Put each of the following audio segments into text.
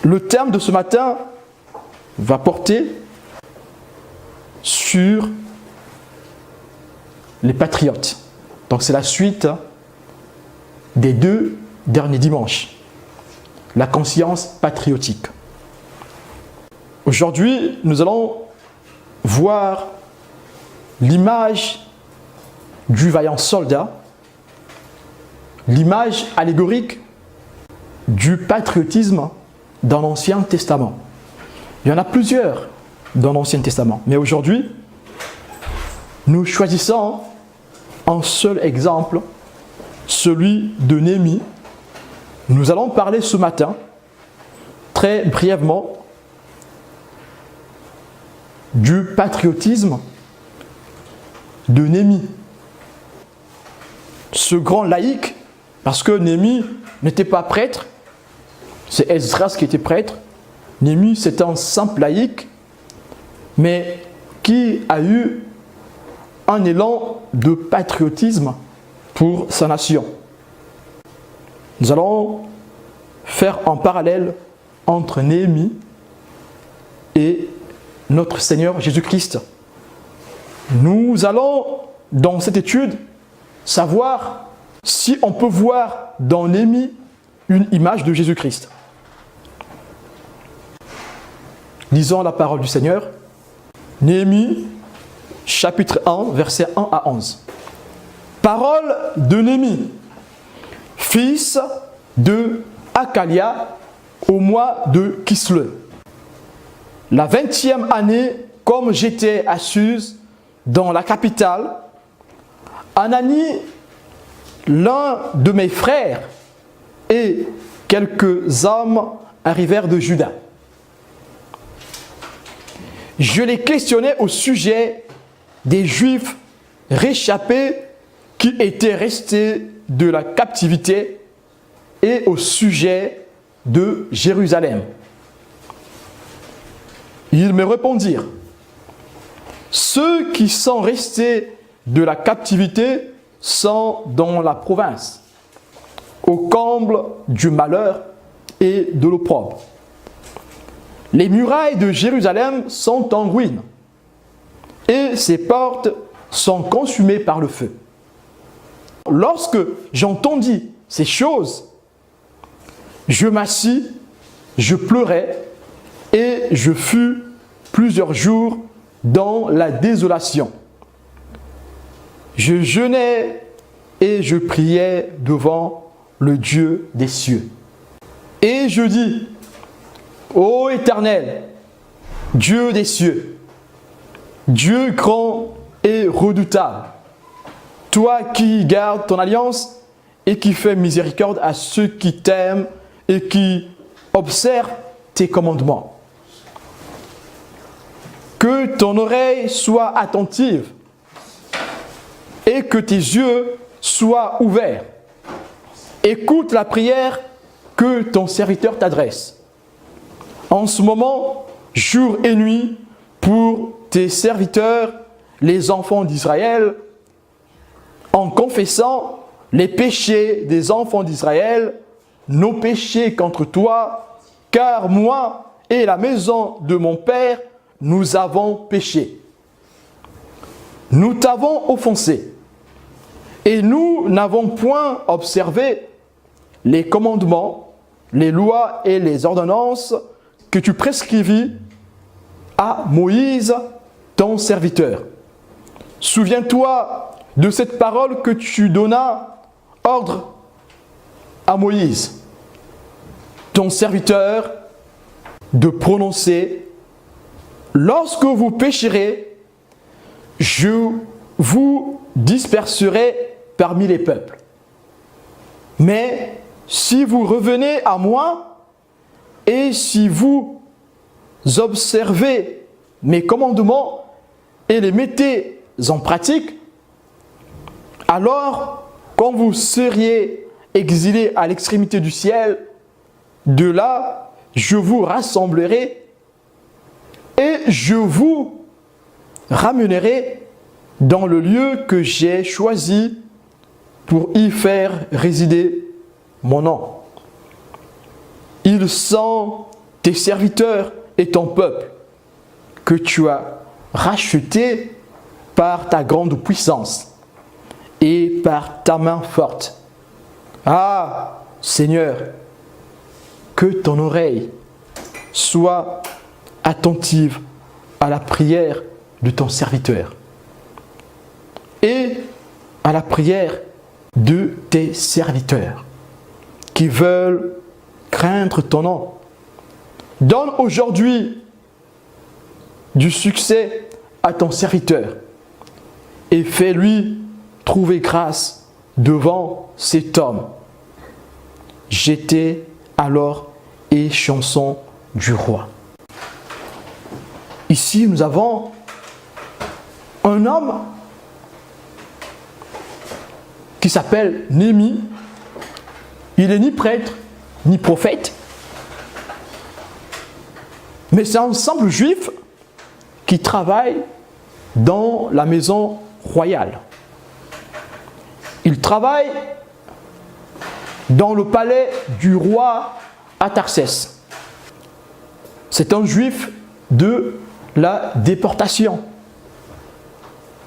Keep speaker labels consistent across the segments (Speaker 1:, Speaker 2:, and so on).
Speaker 1: Le thème de ce matin va porter sur les patriotes. Donc c'est la suite des 2 derniers dimanches. La conscience patriotique. Aujourd'hui, nous allons voir l'image du vaillant soldat, l'image allégorique du patriotisme dans l'Ancien Testament. Il y en a plusieurs dans l'Ancien Testament, mais aujourd'hui, nous choisissons un seul exemple, celui de Néhémie. Nous allons parler ce matin, très brièvement, du patriotisme de Néhémie. Ce grand laïc, parce que Néhémie n'était pas prêtre, c'est Esdras qui était prêtre. Néhémie, c'était un simple laïc, mais qui a eu un élan de patriotisme pour sa nation. Nous allons faire un parallèle entre Néhémie et notre Seigneur Jésus-Christ. Nous allons, dans cette étude, savoir si on peut voir dans Néhémie une image de Jésus-Christ. Lisons la parole du Seigneur. Néhémie, chapitre 1, versets 1 à 11. Parole de Néhémie, fils de Hakalia, au mois de Kisle. La 20e année, comme j'étais à Suse, dans la capitale, Anani, l'un de mes frères, et quelques hommes arrivèrent de Juda. Je les questionnais au sujet des Juifs réchappés qui étaient restés de la captivité et au sujet de Jérusalem. Ils me répondirent, ceux qui sont restés de la captivité sont dans la province, au comble du malheur et de l'opprobre. Les murailles de Jérusalem sont en ruine et ses portes sont consumées par le feu. Lorsque j'entendis ces choses, je m'assis, je pleurais et je fus plusieurs jours dans la désolation. Je jeûnais et je priais devant le Dieu des cieux. Et je dis, ô Éternel, Dieu des cieux, Dieu grand et redoutable, toi qui gardes ton alliance et qui fais miséricorde à ceux qui t'aiment et qui observent tes commandements. Que ton oreille soit attentive et que tes yeux soient ouverts. Écoute la prière que ton serviteur t'adresse. En ce moment, jour et nuit, pour tes serviteurs, les enfants d'Israël, en confessant les péchés des enfants d'Israël, nos péchés contre toi, car moi et la maison de mon Père, nous avons péché. Nous t'avons offensé, et nous n'avons point observé les commandements, les lois et les ordonnances que tu prescrivis à Moïse, ton serviteur. Souviens-toi de cette parole que tu donnas ordre à Moïse, ton serviteur, de prononcer: lorsque vous pécherez, je vous disperserai parmi les peuples. Mais si vous revenez à moi et si vous observez mes commandements et les mettez en pratique, alors quand vous seriez exilés à l'extrémité du ciel, de là je vous rassemblerai et je vous ramènerai dans le lieu que j'ai choisi pour y faire résider mon nom. Ils sont tes serviteurs et ton peuple, que tu as rachetés par ta grande puissance et par ta main forte. Ah, Seigneur, que ton oreille soit attentive à la prière de ton serviteur et à la prière de tes serviteurs qui veulent craindre ton nom. Donne aujourd'hui du succès à ton serviteur et fais-lui trouver grâce devant cet homme. J'étais alors et chanson du roi. Ici, nous avons un homme qui s'appelle Néhémie. Il n'est ni prêtre, ni prophète, mais c'est un simple juif qui travaille dans la maison royale. Il travaille dans le palais du roi Artaxerxès. C'est un juif de la déportation.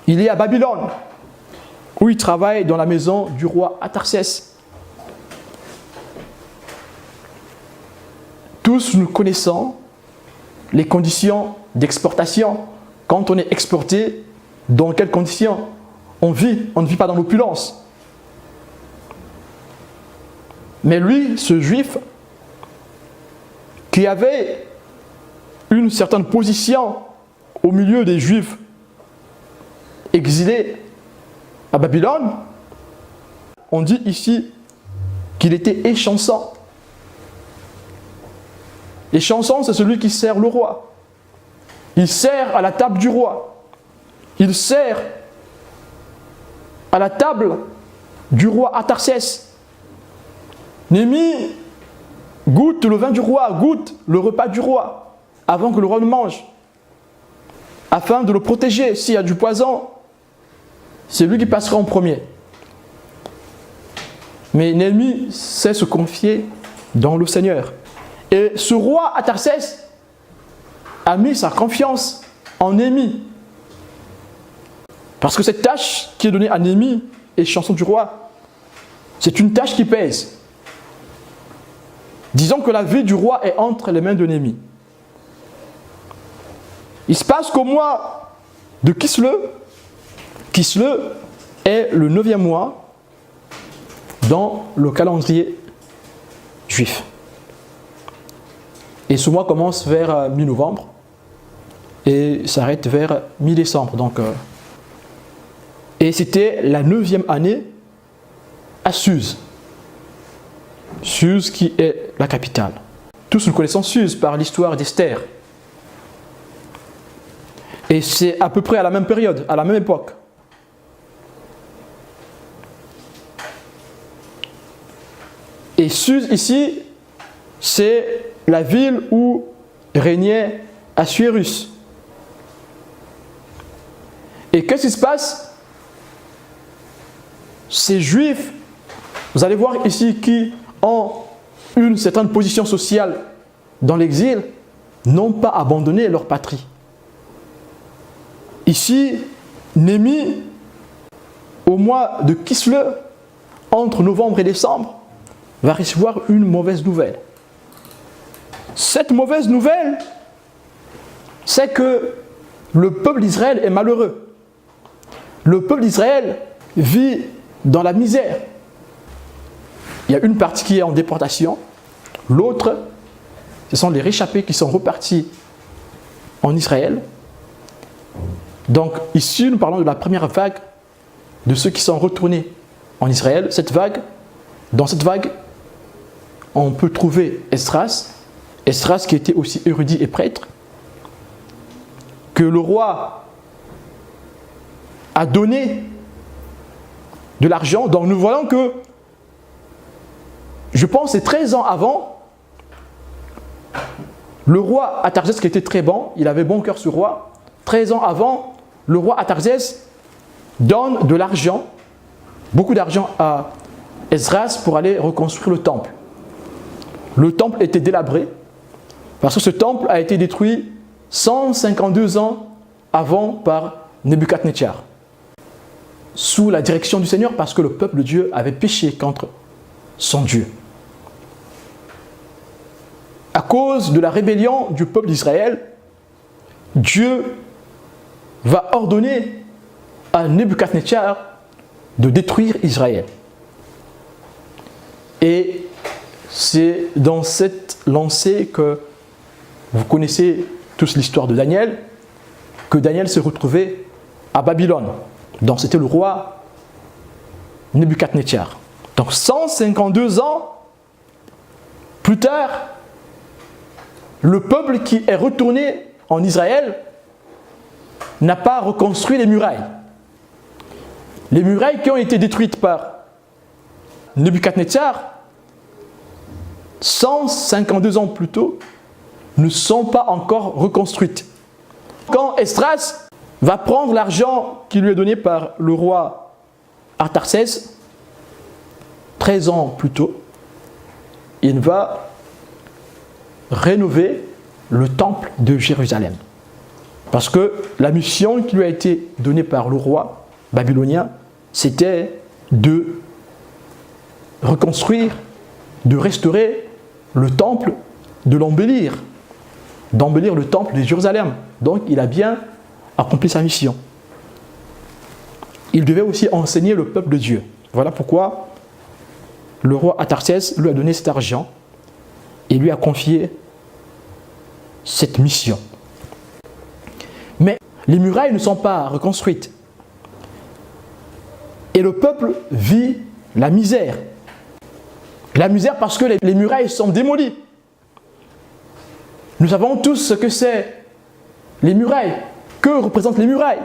Speaker 1: Il est à Babylone, où il travaille dans la maison du roi Artaxerxès. Tous nous connaissons les conditions d'exportation. Quand on est exporté, dans quelles conditions on vit? On ne vit pas dans l'opulence. Mais lui, ce juif, qui avait une certaine position au milieu des juifs exilés à Babylone, on dit ici qu'il était échanson. Échanson, c'est celui qui sert le roi. Il sert à la table du roi. Il sert à la table du roi Artaxerxès. Néhémie goûte le vin du roi, goûte le repas du roi, avant que le roi ne mange, afin de le protéger. S'il y a du poison, c'est lui qui passera en premier. Mais Néhémie sait se confier dans le Seigneur. Et ce roi Artaxerxès a mis sa confiance en Néhémie. Parce que cette tâche qui est donnée à Néhémie, et chanson du roi, c'est une tâche qui pèse. Disons que la vie du roi est entre les mains de Néhémie. Il se passe qu'au mois de Kislev est le 9e mois dans le calendrier juif. Et ce mois commence vers mi-novembre et s'arrête vers mi-décembre. Et c'était la 9e année à Suse. Suse qui est la capitale. Tous nous connaissons Suse par l'histoire d'Esther. Et c'est à peu près à la même période, à la même époque. Et Suse ici, c'est la ville où régnait Assuérus. Et qu'est-ce qui se passe? Ces Juifs, vous allez voir ici, qui ont une certaine position sociale dans l'exil, n'ont pas abandonné leur patrie. Ici, Néhémie, au mois de Kislev, entre novembre et décembre, va recevoir une mauvaise nouvelle. Cette mauvaise nouvelle, c'est que le peuple d'Israël est malheureux. Le peuple d'Israël vit dans la misère. Il y a une partie qui est en déportation, l'autre, ce sont les réchappés qui sont repartis en Israël. Donc ici, nous parlons de la première vague de ceux qui sont retournés en Israël. Dans cette vague, on peut trouver Esdras qui était aussi érudit et prêtre, que le roi a donné de l'argent. Donc nous voyons que, je pense, c'est 13 ans avant, le roi Artaxerxès, qui était très bon, il avait bon cœur ce roi, 13 ans avant, le roi Artaxerxès donne de l'argent, beaucoup d'argent à Esdras pour aller reconstruire le temple. Le temple était délabré Parce que ce temple a été détruit 152 ans avant par Nebuchadnezzar, sous la direction du Seigneur, parce que le peuple de Dieu avait péché contre son Dieu. À cause de la rébellion du peuple d'Israël, Dieu va ordonner à Nebuchadnezzar de détruire Israël. Et c'est dans cette lancée que vous connaissez tous l'histoire de Daniel, que Daniel s'est retrouvé à Babylone. Donc c'était le roi Nebuchadnezzar. Donc 152 ans plus tard, le peuple qui est retourné en Israël n'a pas reconstruit les murailles. Les murailles qui ont été détruites par Nebuchadnezzar 152 ans plus tôt ne sont pas encore reconstruites. Quand Esdras va prendre l'argent qui lui est donné par le roi Artaxerxès, 13 ans plus tôt, il va rénover le temple de Jérusalem. Parce que la mission qui lui a été donnée par le roi babylonien, c'était de reconstruire, de restaurer le temple, de l'embellir, d'embellir le temple de Jérusalem. Donc il a bien accompli sa mission. Il devait aussi enseigner le peuple de Dieu. Voilà pourquoi le roi Artaxerxès lui a donné cet argent et lui a confié cette mission. Mais les murailles ne sont pas reconstruites. Et le peuple vit la misère. La misère parce que les murailles sont démolies. Nous savons tous ce que c'est les murailles. Que représentent les murailles?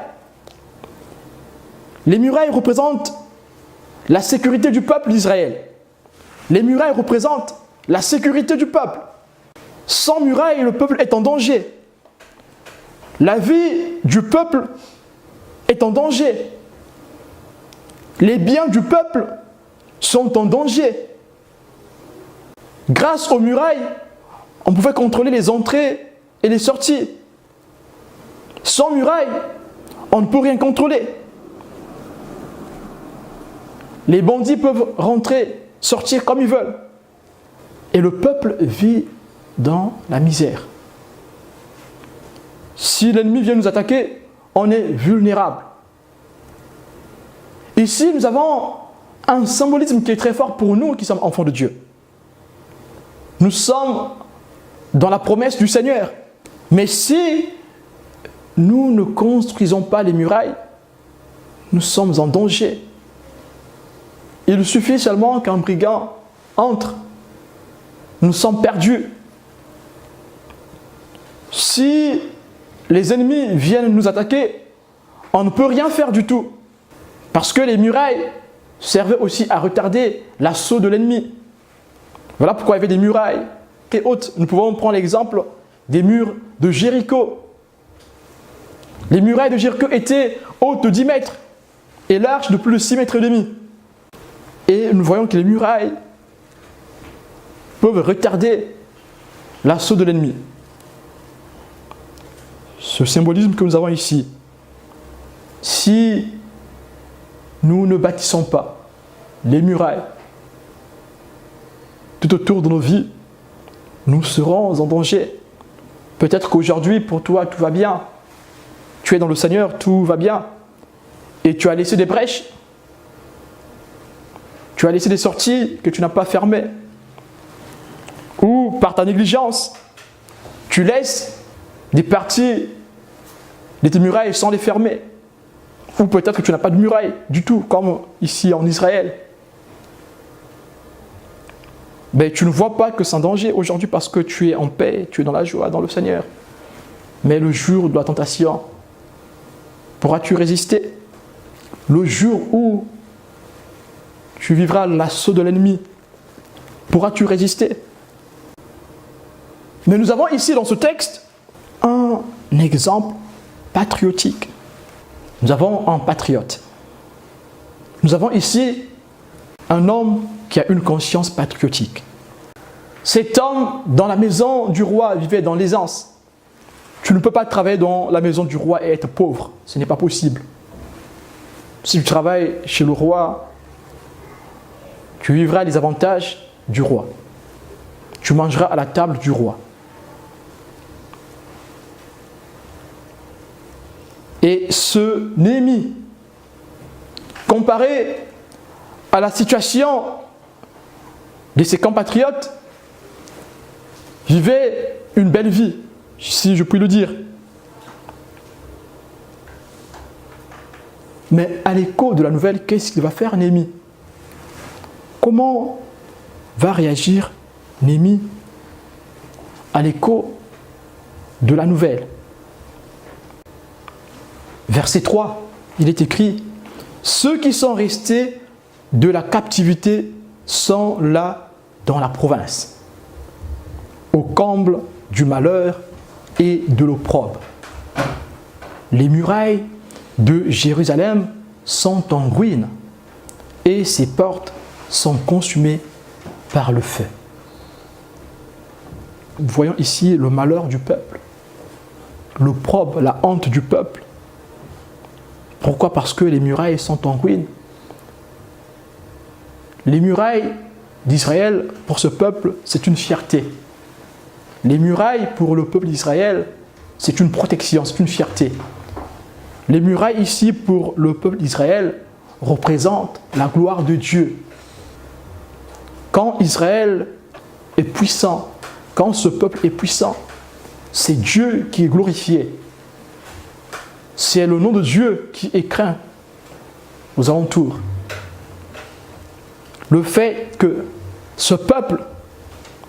Speaker 1: Les murailles représentent la sécurité du peuple d'Israël. Les murailles représentent la sécurité du peuple. Sans murailles, le peuple est en danger. La vie du peuple est en danger. Les biens du peuple sont en danger. Grâce aux murailles, on pouvait contrôler les entrées et les sorties. Sans murailles, on ne peut rien contrôler. Les bandits peuvent rentrer, sortir comme ils veulent. Et le peuple vit dans la misère. Si l'ennemi vient nous attaquer, on est vulnérable. Ici, nous avons un symbolisme qui est très fort pour nous qui sommes enfants de Dieu. Nous sommes dans la promesse du Seigneur. Mais si nous ne construisons pas les murailles, nous sommes en danger. Il suffit seulement qu'un brigand entre. Nous sommes perdus. Si les ennemis viennent nous attaquer, on ne peut rien faire du tout. Parce que les murailles servaient aussi à retarder l'assaut de l'ennemi. Voilà pourquoi il y avait des murailles très hautes. Nous pouvons prendre l'exemple des murs de Jéricho. Les murailles de Jéricho étaient hautes de 10 mètres et larges de plus de 6 mètres et demi. Et nous voyons que les murailles peuvent retarder l'assaut de l'ennemi. Ce symbolisme que nous avons ici, si nous ne bâtissons pas les murailles tout autour de nos vies, nous serons en danger. Peut-être qu'aujourd'hui, pour toi, tout va bien. Tu es dans le Seigneur, tout va bien. Et tu as laissé des brèches. Tu as laissé des sorties que tu n'as pas fermées. Ou par ta négligence, tu laisses des parties de tes murailles sans les fermer. Ou peut-être que tu n'as pas de muraille du tout, comme ici en Israël. Mais tu ne vois pas que c'est un danger aujourd'hui parce que tu es en paix, tu es dans la joie, dans le Seigneur. Mais le jour de la tentation, pourras-tu résister? Le jour où tu vivras l'assaut de l'ennemi, pourras-tu résister? Mais nous avons ici dans ce texte un exemple patriotique. Nous avons un patriote. Nous avons ici un homme qui a une conscience patriotique. Cet homme, dans la maison du roi, vivait dans l'aisance. Tu ne peux pas travailler dans la maison du roi et être pauvre. Ce n'est pas possible. Si tu travailles chez le roi, tu vivras les avantages du roi. Tu mangeras à la table du roi. Et ce Néhémie, comparé à la situation de ses compatriotes, vivait une belle vie, si je puis le dire. Mais à l'écho de la nouvelle, qu'est-ce qu'il va faire Néhémie? Comment va réagir Néhémie à l'écho de la nouvelle? Verset 3, il est écrit « Ceux qui sont restés de la captivité sont là dans la province, au comble du malheur et de l'opprobre. Les murailles de Jérusalem sont en ruine et ses portes sont consumées par le feu. » Voyons ici le malheur du peuple, l'opprobre, la honte du peuple. Pourquoi? Parce que les murailles sont en ruine. Les murailles d'Israël, pour ce peuple, c'est une fierté. Les murailles, pour le peuple d'Israël, c'est une protection, c'est une fierté. Les murailles ici, pour le peuple d'Israël, représentent la gloire de Dieu. Quand Israël est puissant, quand ce peuple est puissant, c'est Dieu qui est glorifié. C'est le nom de Dieu qui est craint aux alentours. Le fait que ce peuple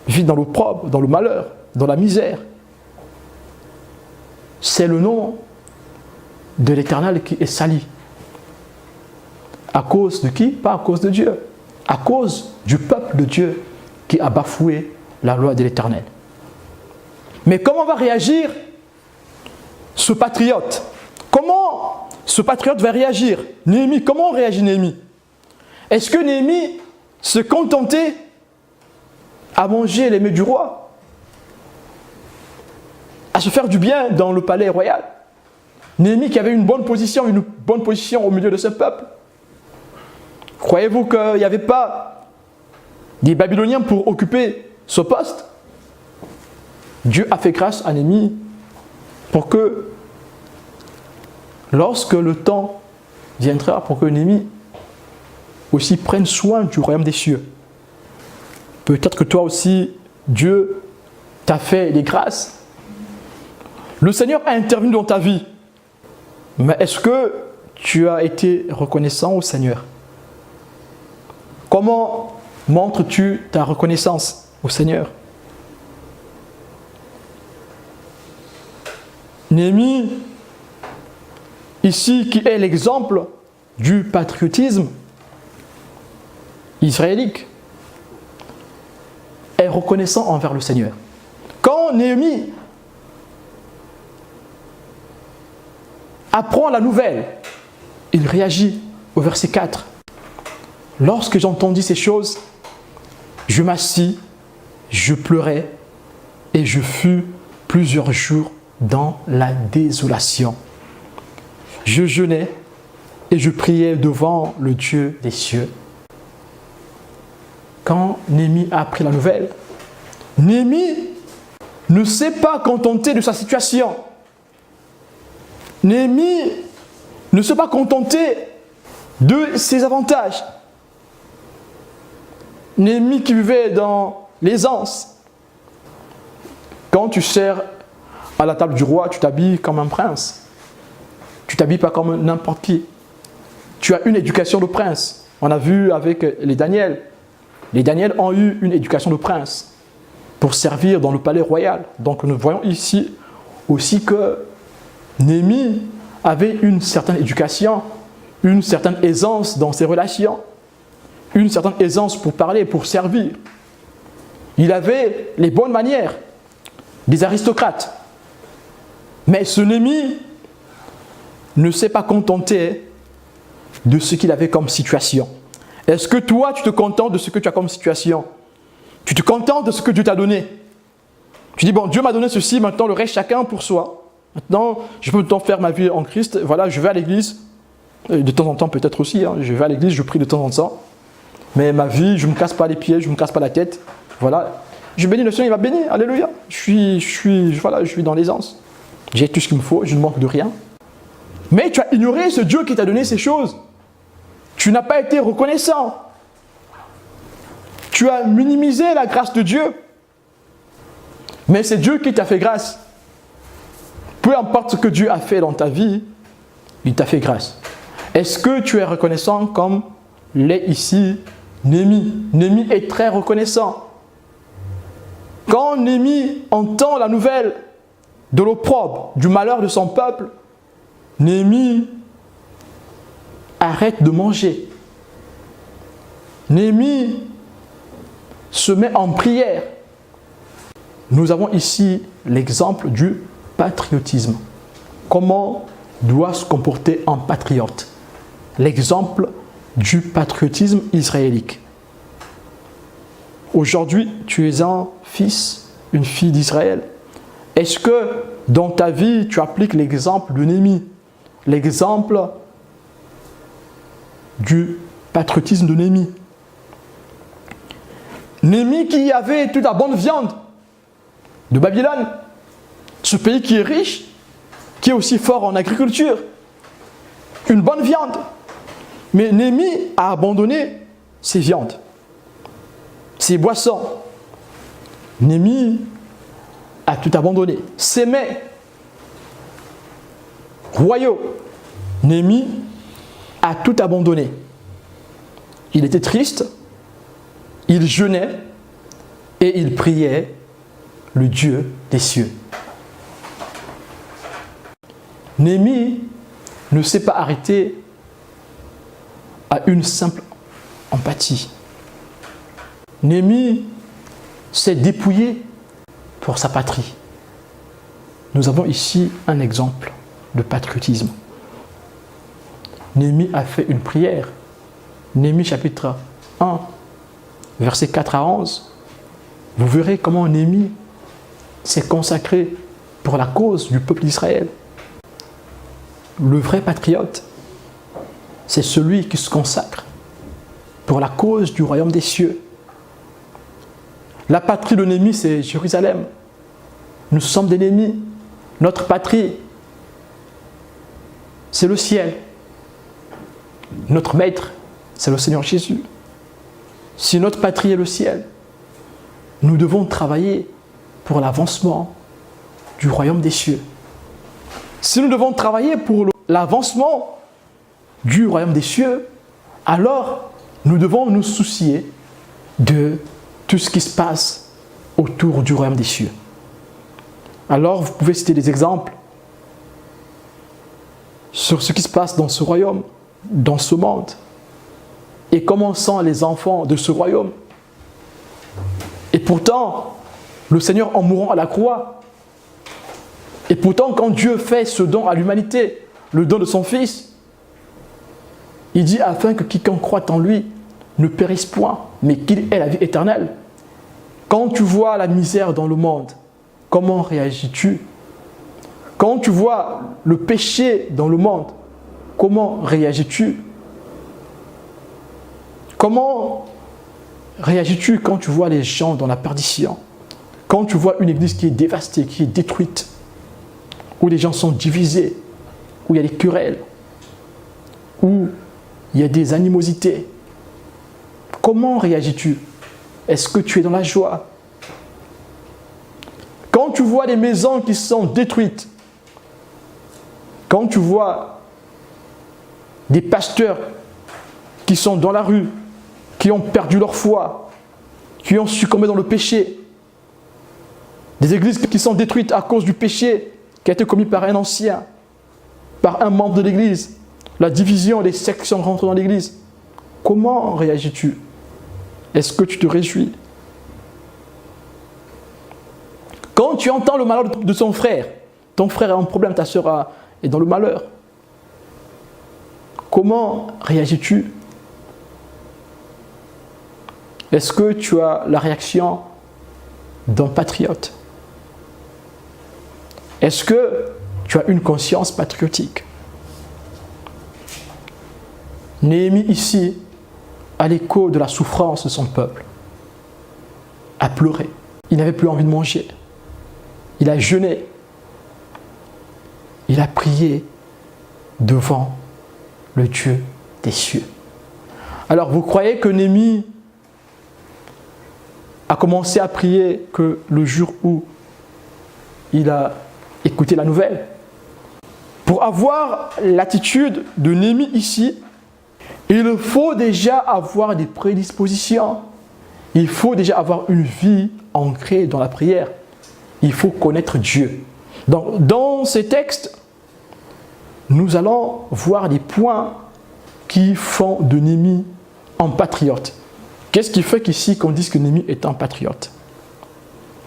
Speaker 1: vit dans l'opprobre, dans le malheur, dans la misère, c'est le nom de l'Éternel qui est sali. À cause de qui? Pas à cause de Dieu. À cause du peuple de Dieu qui a bafoué la loi de l'Éternel. Mais comment va réagir ce patriote? Comment ce patriote va réagir? Néhémie, comment réagit Néhémie? Est-ce que Néhémie se contentait à manger les mets du roi? À se faire du bien dans le palais royal? Néhémie qui avait une bonne position au milieu de ce peuple? Croyez-vous qu'il n'y avait pas des Babyloniens pour occuper ce poste? Dieu a fait grâce à Néhémie pour que lorsque le temps viendra, pour que Néhémie aussi prenne soin du royaume des cieux. Peut-être que toi aussi, Dieu t'a fait des grâces. Le Seigneur a intervenu dans ta vie. Mais est-ce que tu as été reconnaissant au Seigneur? Comment montres-tu ta reconnaissance au Seigneur? Néhémie, ici, qui est l'exemple du patriotisme israélite, est reconnaissant envers le Seigneur. Quand Néhémie apprend la nouvelle, il réagit au verset 4. « Lorsque j'entendis ces choses, je m'assis, je pleurais et je fus plusieurs jours dans la désolation. Je jeûnais et je priais devant le Dieu des cieux. » Quand Néhémie a appris la nouvelle, Néhémie ne s'est pas contenté de sa situation. Néhémie ne s'est pas contenté de ses avantages. Néhémie qui vivait dans l'aisance. Quand tu sers à la table du roi, tu t'habilles comme un prince. Tu ne t'habilles pas comme n'importe qui. Tu as une éducation de prince. On a vu avec les Daniel. Les Daniel ont eu une éducation de prince pour servir dans le palais royal. Donc nous voyons ici aussi que Néhémie avait une certaine éducation, une certaine aisance dans ses relations, une certaine aisance pour parler, pour servir. Il avait les bonnes manières des aristocrates. Mais ce Néhémie ne s'est pas contenté de ce qu'il avait comme situation. Est-ce que toi, tu te contentes de ce que tu as comme situation? Tu te contentes de ce que Dieu t'a donné. Tu dis, bon, Dieu m'a donné ceci, maintenant le reste, chacun pour soi. Maintenant, je peux maintenant faire ma vie en Christ. Voilà, je vais à l'église. De temps en temps, peut-être aussi. Hein, je vais à l'église, je prie de temps en temps. Mais ma vie, je ne me casse pas les pieds, je ne me casse pas la tête. Voilà. Je bénis le Seigneur, il va bénir. Alléluia. Je suis dans l'aisance. J'ai tout ce qu'il me faut, je ne manque de rien. Mais tu as ignoré ce Dieu qui t'a donné ces choses. Tu n'as pas été reconnaissant. Tu as minimisé la grâce de Dieu. Mais c'est Dieu qui t'a fait grâce. Peu importe ce que Dieu a fait dans ta vie, il t'a fait grâce. Est-ce que tu es reconnaissant comme l'est ici Néhémie? Néhémie est très reconnaissant. Quand Néhémie entend la nouvelle de l'opprobre, du malheur de son peuple, Néhémie arrête de manger. Néhémie se met en prière. Nous avons ici l'exemple du patriotisme. Comment doit se comporter un patriote? L'exemple du patriotisme israélite. Aujourd'hui, tu es un fils, une fille d'Israël. Est-ce que dans ta vie, tu appliques l'exemple de Néhémie? L'exemple du patriotisme de Néhémie. Néhémie qui avait toute la bonne viande de Babylone, ce pays qui est riche, qui est aussi fort en agriculture, une bonne viande. Mais Néhémie a abandonné ses viandes, ses boissons. Néhémie a tout abandonné. Ses mets royaux, Néhémie a tout abandonné. Il était triste, il jeûnait et il priait le Dieu des cieux. Néhémie ne s'est pas arrêté à une simple empathie. Néhémie s'est dépouillé pour sa patrie. Nous avons ici un exemple de patriotisme. Néhémie a fait une prière. Néhémie chapitre 1, versets 4 à 11. Vous verrez comment Néhémie s'est consacré pour la cause du peuple d'Israël. Le vrai patriote, c'est celui qui se consacre pour la cause du royaume des cieux. La patrie de Néhémie, c'est Jérusalem. Nous sommes des Néhémies. Notre patrie, c'est le ciel. Notre maître, c'est le Seigneur Jésus. Si notre patrie est le ciel, nous devons travailler pour l'avancement du royaume des cieux. Si nous devons travailler pour l'avancement du royaume des cieux, alors nous devons nous soucier de tout ce qui se passe autour du royaume des cieux. Alors vous pouvez citer des exemples sur ce qui se passe dans ce royaume, dans ce monde, et comment sont les enfants de ce royaume. Et pourtant, le Seigneur en mourant à la croix, et pourtant quand Dieu fait ce don à l'humanité, le don de son Fils, il dit afin que quiconque croit en lui ne périsse point, mais qu'il ait la vie éternelle. Quand tu vois la misère dans le monde, comment réagis-tu? Quand tu vois le péché dans le monde, comment réagis-tu? Comment réagis-tu quand tu vois les gens dans la perdition? Quand tu vois une église qui est dévastée, qui est détruite, où les gens sont divisés, où il y a des querelles, où il y a des animosités, comment réagis-tu? Est-ce que tu es dans la joie? Quand tu vois des maisons qui sont détruites, quand tu vois des pasteurs qui sont dans la rue, qui ont perdu leur foi, qui ont succombé dans le péché, des églises qui sont détruites à cause du péché qui a été commis par un ancien, par un membre de l'église, la division des sections rentrent dans l'église, comment réagis-tu? Est-ce que tu te réjouis? Quand tu entends le malheur de ton frère a un problème, ta soeur est dans le malheur, comment réagis-tu? Est-ce que tu as la réaction d'un patriote? Est-ce que tu as une conscience patriotique? Néhémie ici, à l'écho de la souffrance de son peuple, a pleuré. Il n'avait plus envie de manger. Il a jeûné. Il a prié devant le Dieu des cieux. Alors vous croyez que Néhémie a commencé à prier que le jour où il a écouté la nouvelle? Pour avoir l'attitude de Néhémie ici, il faut déjà avoir des prédispositions. Il faut déjà avoir une vie ancrée dans la prière. Il faut connaître Dieu. Donc, dans ces textes, nous allons voir des points qui font de Néhémie un patriote. Qu'est-ce qui fait qu'ici qu'on dise que Néhémie est un patriote?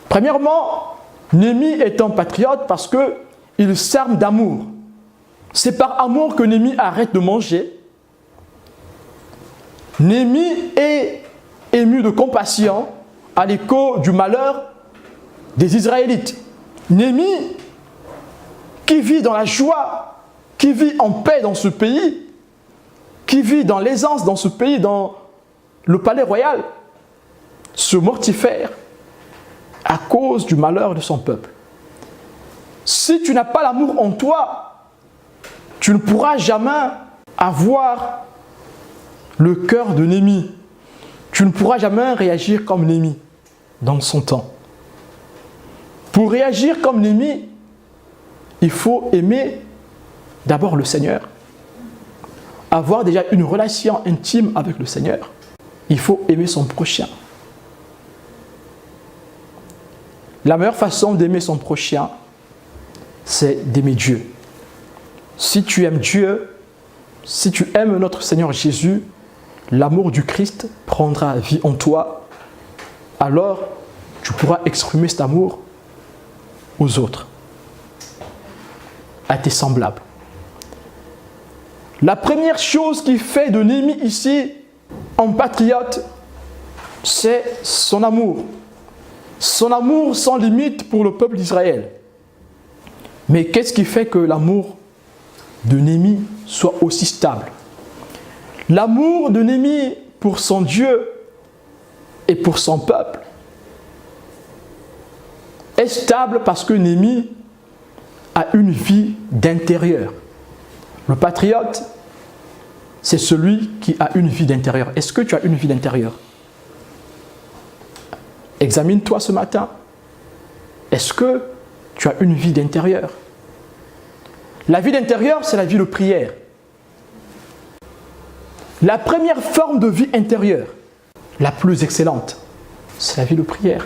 Speaker 1: Premièrement, Néhémie est un patriote parce qu'il s'arme d'amour. C'est par amour que Néhémie arrête de manger. Néhémie est ému de compassion à l'écho du malheur des Israélites. Néhémie, qui vit dans la joie, qui vit en paix dans ce pays, qui vit dans l'aisance dans ce pays, dans le palais royal, se mortifère à cause du malheur de son peuple. Si tu n'as pas l'amour en toi, tu ne pourras jamais avoir le cœur de Néhémie. Tu ne pourras jamais réagir comme Néhémie dans son temps. Pour réagir comme Néhémie, il faut aimer d'abord le Seigneur. Avoir déjà une relation intime avec le Seigneur. Il faut aimer son prochain. La meilleure façon d'aimer son prochain, c'est d'aimer Dieu. Si tu aimes Dieu, si tu aimes notre Seigneur Jésus, l'amour du Christ prendra vie en toi. Alors, tu pourras exprimer cet amour aux autres, à tes semblables. La première chose qui fait de Néhémie ici un patriote, c'est son amour. Son amour sans limite pour le peuple d'Israël. Mais qu'est-ce qui fait que l'amour de Néhémie soit aussi stable? L'amour de Néhémie pour son Dieu et pour son peuple est stable parce que Néhémie a une vie d'intérieur. Le patriote, c'est celui qui a une vie d'intérieur. Est-ce que tu as une vie d'intérieur? Examine-toi ce matin. Est-ce que tu as une vie d'intérieur? La vie d'intérieur, c'est la vie de prière. La première forme de vie intérieure, la plus excellente, c'est la vie de prière.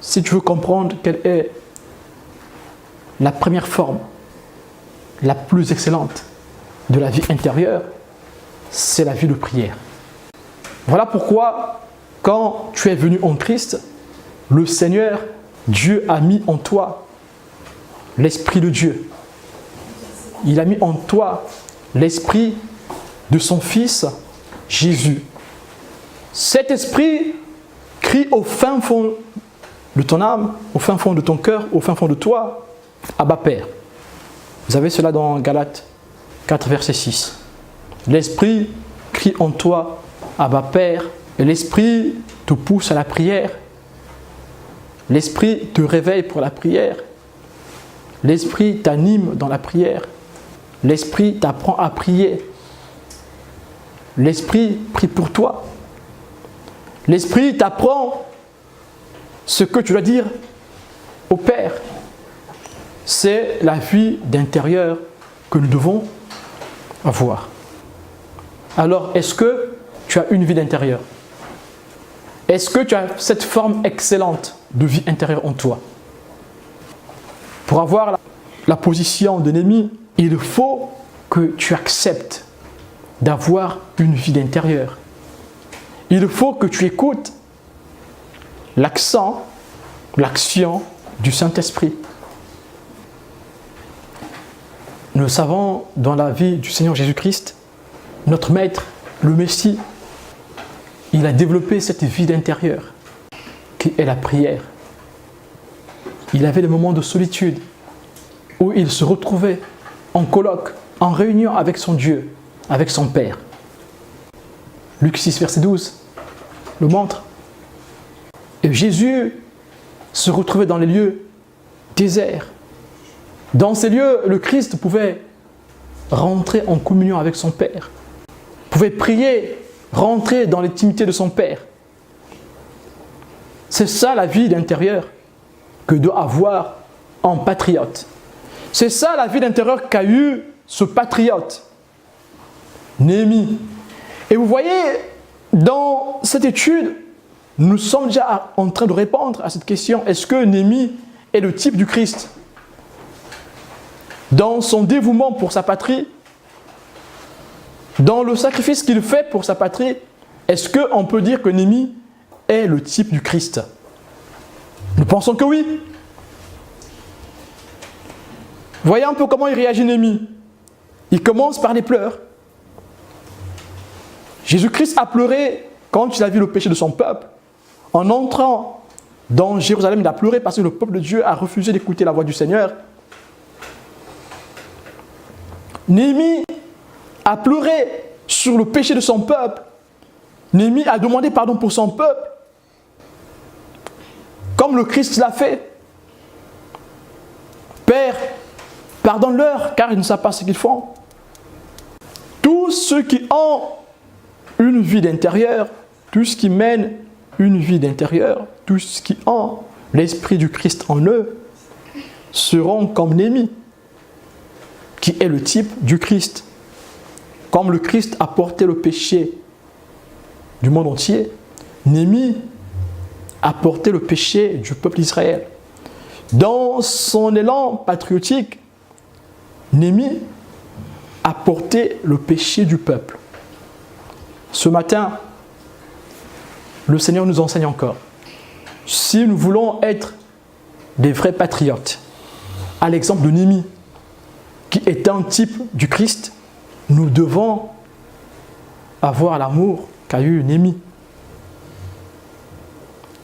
Speaker 1: Si tu veux comprendre quelle est la première forme, la plus excellente de la vie intérieure, c'est la vie de prière. Voilà pourquoi, quand tu es venu en Christ, le Seigneur, Dieu a mis en toi l'Esprit de Dieu. Il a mis en toi l'Esprit de son Fils, Jésus. Cet Esprit crie au fin fond de ton âme, au fin fond de ton cœur, au fin fond de toi, Abba Père. Vous avez cela dans Galates 4, verset 6. L'Esprit crie en toi, Abba Père, et l'Esprit te pousse à la prière. L'Esprit te réveille pour la prière. L'Esprit t'anime dans la prière. L'Esprit t'apprend à prier. L'Esprit prie pour toi. L'Esprit t'apprend ce que tu dois dire au Père. C'est la vie d'intérieur que nous devons avoir. Alors, est-ce que tu as une vie d'intérieur? Est-ce que tu as cette forme excellente de vie intérieure en toi? Pour avoir la position de Néhémie, il faut que tu acceptes d'avoir une vie d'intérieur. Il faut que tu écoutes l'accent, l'action du Saint-Esprit. Nous savons dans la vie du Seigneur Jésus-Christ, notre Maître, le Messie, il a développé cette vie d'intérieur qui est la prière. Il avait des moments de solitude où il se retrouvait en colloque, en réunion avec son Dieu, avec son Père. Luc 6, verset 12 le montre. Et Jésus se retrouvait dans les lieux déserts. Dans ces lieux, le Christ pouvait rentrer en communion avec son Père, pouvait prier, rentrer dans l'intimité de son Père. C'est ça la vie d'intérieur que doit avoir un patriote. C'est ça la vie d'intérieur qu'a eu ce patriote, Néhémie. Et vous voyez, dans cette étude, nous sommes déjà en train de répondre à cette question. Est-ce que Néhémie est le type du Christ? Dans son dévouement pour sa patrie, dans le sacrifice qu'il fait pour sa patrie, est-ce qu'on peut dire que Néhémie est le type du Christ? Nous pensons que oui. Voyez un peu comment il réagit Néhémie. Il commence par les pleurs. Jésus-Christ a pleuré quand il a vu le péché de son peuple. En entrant dans Jérusalem, il a pleuré parce que le peuple de Dieu a refusé d'écouter la voix du Seigneur. Néhémie a pleuré sur le péché de son peuple. Néhémie a demandé pardon pour son peuple, comme le Christ l'a fait. Père, pardonne-leur, car ils ne savent pas ce qu'ils font. Tous ceux qui ont une vie d'intérieur, tous qui mènent une vie d'intérieur, tous qui ont l'esprit du Christ en eux, seront comme Néhémie, qui est le type du Christ. Comme le Christ a porté le péché du monde entier, Néhémie a porté le péché du peuple d'Israël. Dans son élan patriotique, Néhémie a porté le péché du peuple. Ce matin, le Seigneur nous enseigne encore. Si nous voulons être des vrais patriotes, à l'exemple de Néhémie, qui est un type du Christ, nous devons avoir l'amour qu'a eu Néhémie.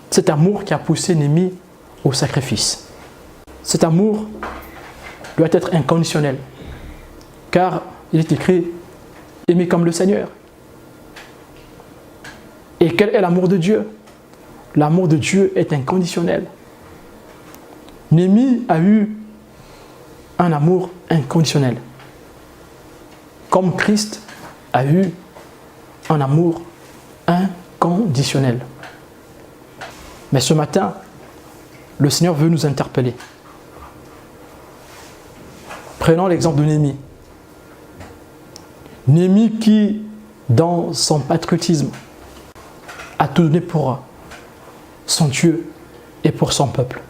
Speaker 1: Cet amour qui a poussé Néhémie au sacrifice. Cet amour doit être inconditionnel, car il est écrit « aimer comme le Seigneur ». Et quel est l'amour de Dieu? L'amour de Dieu est inconditionnel. Néhémie a eu un amour inconditionnel, comme Christ a eu un amour inconditionnel. Mais ce matin, le Seigneur veut nous interpeller. Prenons l'exemple de Néhémie. Néhémie qui, dans son patriotisme, a tout donné pour son Dieu et pour son peuple.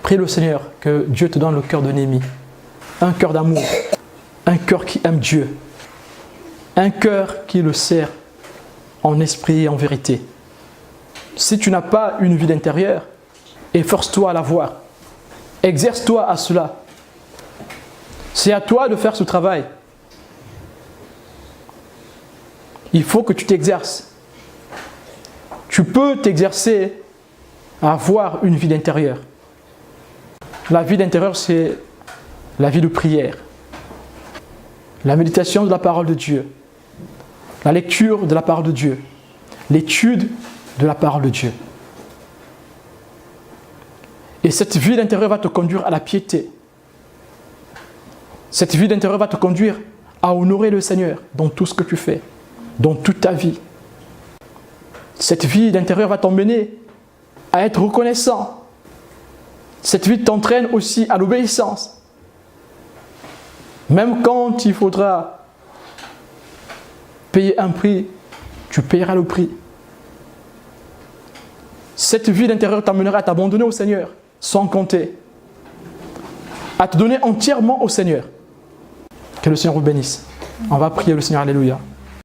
Speaker 1: Prie le Seigneur que Dieu te donne le cœur de Néhémie. Un cœur d'amour, un cœur qui aime Dieu, un cœur qui le sert en esprit et en vérité. Si tu n'as pas une vie d'intérieur, efforce-toi à l'avoir. Exerce-toi à cela. C'est à toi de faire ce travail. Il faut que tu t'exerces. Tu peux t'exercer à avoir une vie d'intérieur. La vie d'intérieur, c'est la vie de prière, la méditation de la parole de Dieu, la lecture de la parole de Dieu, l'étude de la parole de Dieu. Et cette vie d'intérieur va te conduire à la piété. Cette vie d'intérieur va te conduire à honorer le Seigneur dans tout ce que tu fais, dans toute ta vie. Cette vie d'intérieur va t'emmener à être reconnaissant. Cette vie t'entraîne aussi à l'obéissance. Même quand il faudra payer un prix, tu payeras le prix. Cette vie d'intérieur t'amènera à t'abandonner au Seigneur, sans compter. À te donner entièrement au Seigneur. Que le Seigneur vous bénisse. On va prier le Seigneur, alléluia.